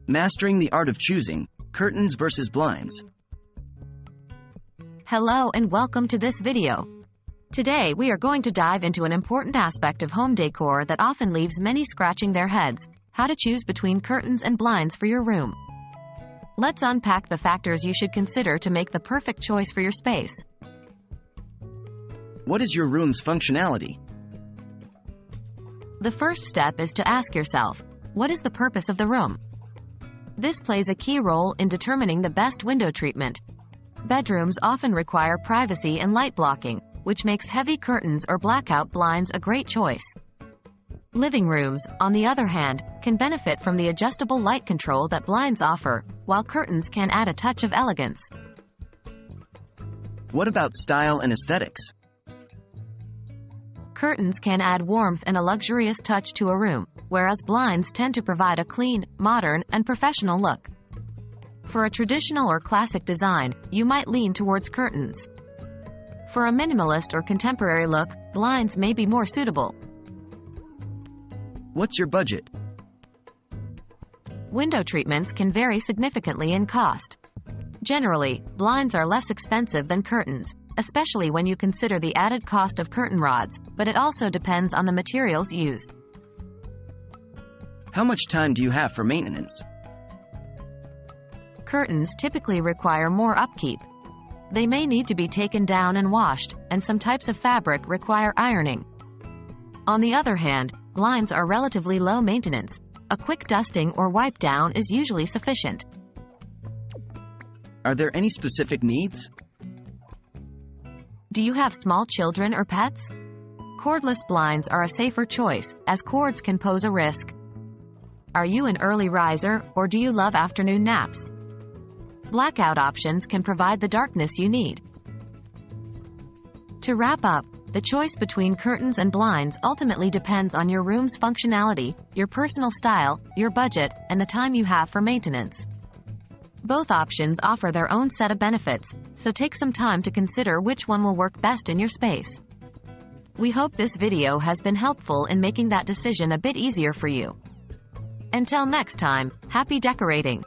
Mastering the art of choosing, curtains versus blinds. Hello and welcome to this video. Today we are going to dive into an important aspect of home decor that often leaves many scratching their heads: how to choose between curtains and blinds for your room. Let's unpack the factors you should consider to make the perfect choice for your space. What is your room's functionality? The first step is to ask yourself, what is the purpose of the room? This plays a key role in determining the best window treatment. Bedrooms often require privacy and light blocking, which makes heavy curtains or blackout blinds a great choice. Living rooms, on the other hand, can benefit from the adjustable light control that blinds offer, while curtains can add a touch of elegance. What about style and aesthetics? Curtains can add warmth and a luxurious touch to a room, whereas blinds tend to provide a clean, modern, and professional look. For a traditional or classic design, you might lean towards curtains. For a minimalist or contemporary look, blinds may be more suitable. What's your budget? Window treatments can vary significantly in cost. Generally, blinds are less expensive than curtains, especially when you consider the added cost of curtain rods, but it also depends on the materials used. How much time do you have for maintenance? Curtains typically require more upkeep. They may need to be taken down and washed, and some types of fabric require ironing. On the other hand, blinds are relatively low maintenance. A quick dusting or wipe down is usually sufficient. Are there any specific needs? Do you have small children or pets? Cordless blinds are a safer choice, as cords can pose a risk. Are you an early riser, or do you love afternoon naps? Blackout options can provide the darkness you need. To wrap up, the choice between curtains and blinds ultimately depends on your room's functionality, your personal style, your budget, and the time you have for maintenance. Both options offer their own set of benefits, so take some time to consider which one will work best in your space. We hope this video has been helpful in making that decision a bit easier for you. Until next time, happy decorating!